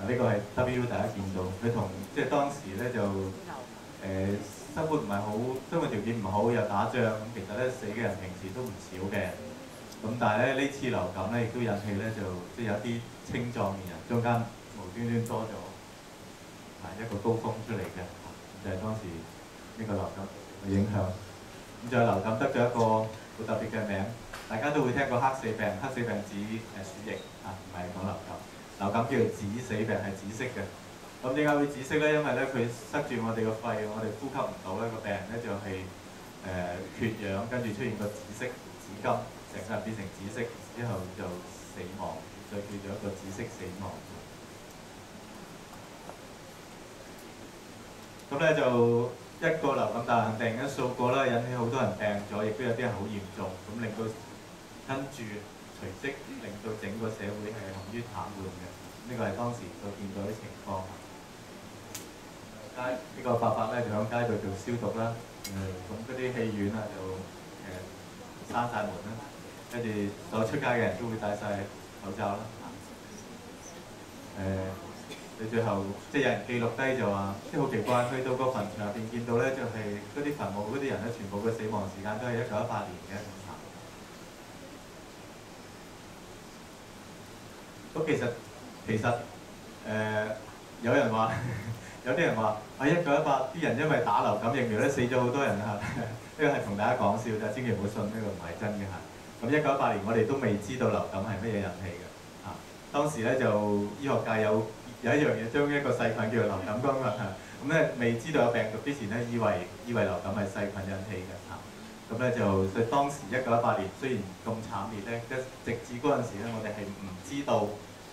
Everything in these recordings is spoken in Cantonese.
呢個係 W 大家見到，佢同即係當時咧就生活唔係好，生活條件唔好，又打仗，咁其實咧死嘅人平時都唔少嘅。咁但係咧呢次流感咧亦都引起咧就即係有啲青壯年人中間無端端多咗一個高峰出嚟嘅，就係當時呢個流感嘅影響。咁仲有流感得咗一個好特別嘅名，大家都會聽過黑死病，黑死病指鼠疫唔係講流感。流感叫做紫死病，係紫色嘅。咁點解會紫色咧？因為咧佢塞住我哋個肺，我哋呼吸唔到咧，個病人咧就係缺氧，跟住出現個紫色紫金，成個人變成紫色，之後就死亡，就叫做一個紫色死亡。咁咧就一個流感大流行病一掃過啦，引起好多人病咗，亦都有啲人好嚴重，咁令到跟住隨即令到整個社會係陷於癱瘓嘅。呢個係當時所見到啲情況。呢個伯伯咧就喺街度做消毒啦，咁嗰啲戲院啊就閂晒門啦，跟住所出街嘅人都會戴晒口罩啦。你最後即係有人記錄低就話，即係好奇怪，去到個墳場入邊見到咧，就係嗰啲墳墓嗰啲人咧，全部嘅死亡時間都係1918年嘅。咁其實有人話，有啲人話1918啲人因為打流感疫苗咧死咗好多人嚇，呢個係同大家講笑啫，千祈唔好信，呢個唔係真嘅嚇。咁1918年我哋都未知道流感係乜嘢引起嘅嚇。當時咧就醫學界有一樣嘢，將一個細菌叫做流感桿菌嚇。咁咧未知道有病毒之前咧，以為流感係細菌引起嘅嚇。咁咧就所以當時1918年雖然咁慘烈咧，直至嗰陣時咧，我哋係唔知道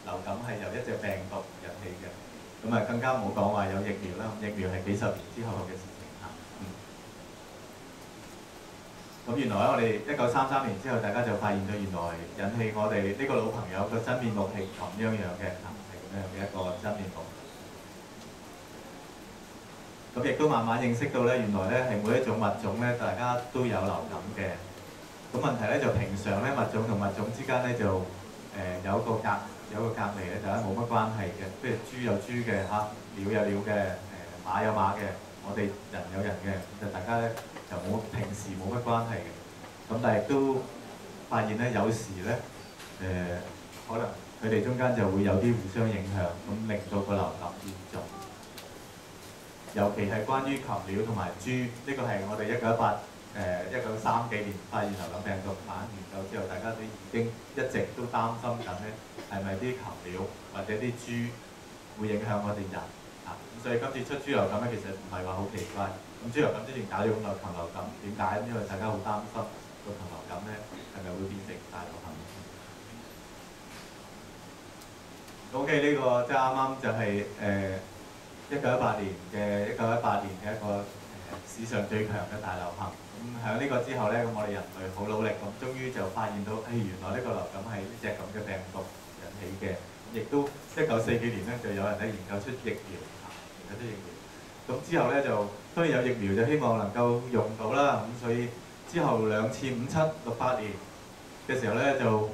流感係由一隻病毒引起嘅。咁更加唔好講話有疫苗啦，疫苗係幾十年之後嘅事情嚇。咁原來咧，我哋1933年之後，大家就發現咗原來引起我哋呢個老朋友個真面目係咁樣嘅嚇，係咁樣嘅一個真面目。咁亦都慢慢認識到咧，原來咧係每一種物種咧，大家都有流感嘅。咁問題咧就平常咧物種同物種之間咧就有一個隔離咧，大家冇乜關係嘅。譬如豬有豬嘅嚇，鳥有鳥嘅，馬有馬嘅，我哋人有人嘅，就大家咧就平時冇乜關係嘅。咁但係亦都發現咧，有時咧可能佢哋中間就會有啲互相影響，咁令到個流感嚴重。尤其係關於禽鳥同埋豬，呢個係我哋1930幾年發現流感病毒研究之後，大家都已經一直都擔心緊咧，係咪啲禽鳥或者啲豬會影響我哋人啊？咁所以今次出豬流感咧，其實唔係話好奇怪。咁豬流感之前搞咗咁耐禽流感，點解？因為大家好擔心個禽流感咧係咪會變成大流行？OK，呢個即係啱啱就係1918年嘅一個史上最強嘅大流行。咁喺呢個之後咧，咁我哋人類好努力，咁終於就發現到，原來呢個流感係呢隻咁嘅病毒引起嘅。亦都1940幾年咧，就有人咧研究出疫苗，咁之後咧就當然有疫苗，就希望能夠用到啦。咁所以之後2次57、68年嘅時候咧，就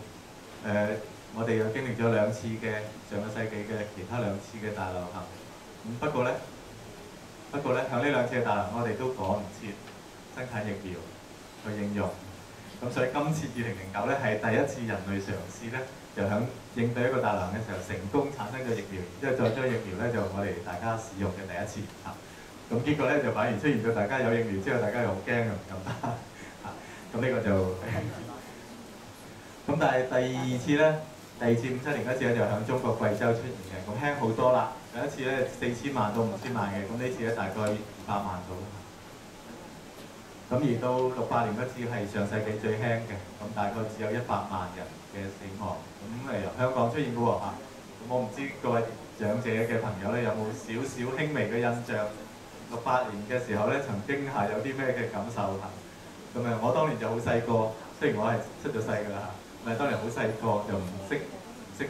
我哋又經歷咗2次嘅上個世紀嘅其他2次嘅大流行。不過咧，向呢2次嘅大流行，我哋都趕唔切生產疫苗去應用。咁所以今次2009咧係第一次人類嘗試咧，就響應對一個大流行嘅時候成功產生咗疫苗，然之後再將疫苗咧就我哋大家使用嘅第一次嚇。咁結果咧就反而出現咗大家有疫苗之後，大家又好驚又唔敢打嚇。咁呢個就咁，但係第二次咧，第2次57年嗰次咧就響中國貴州出現嘅，咁輕好多啦。第一次咧4000萬到5000萬嘅，咁呢次咧大概200萬到。咁而到68年嗰次係上世紀最輕嘅，咁大概只有100萬人嘅死亡。咁由香港出現嘅喎嚇。咁我唔知各位長者嘅朋友咧有冇少少輕微嘅印象？68年嘅時候咧曾經係有啲咩嘅感受嚇？咁我當年就好細個，雖然我係出咗世㗎啦嚇，但係當年好細個就唔識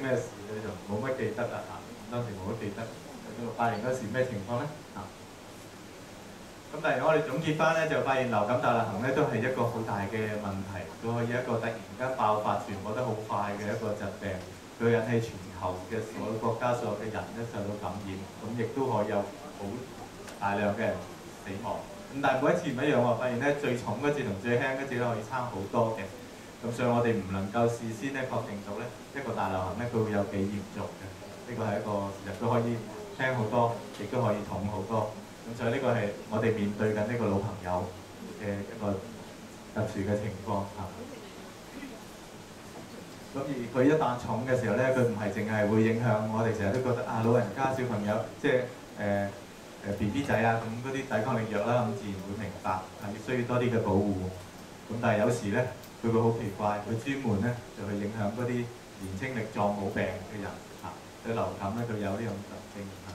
咩事嘅，就冇乜記得啦嚇。當時冇乜記得。68年嗰時咩情況咧嚇？咁但係我哋總結翻咧，就發現流感大流行咧都係一個好大嘅問題，都可以一個突然間爆發、傳播得好快嘅一個疾病，佢引起全球球嘅所有國家所有嘅人咧受到感染，咁亦都可以有好大量嘅人死亡。咁但係每一次唔一樣喎，發現咧最重嗰次同最輕嗰次咧可以差好多嘅。咁所以我哋唔能夠事先咧確定到咧一個大流行咧佢會有幾嚴重嘅。呢個係一個事實，都可以輕好多，亦都可以重好多。咁所以呢個係我哋面對緊呢個老朋友嘅一個特殊嘅情況嚇。咁而佢一旦重嘅時候咧，佢唔係淨係會影響我哋，成日都覺得啊老人家小朋友即係BB 仔啊，咁嗰啲抵抗力弱啦，咁自然會明白係需要多啲嘅保護。咁但係有時咧，佢會好奇怪，佢專門咧就去影響嗰啲年青力壯冇病嘅人嚇。對流感咧，佢有呢種特徵嚇。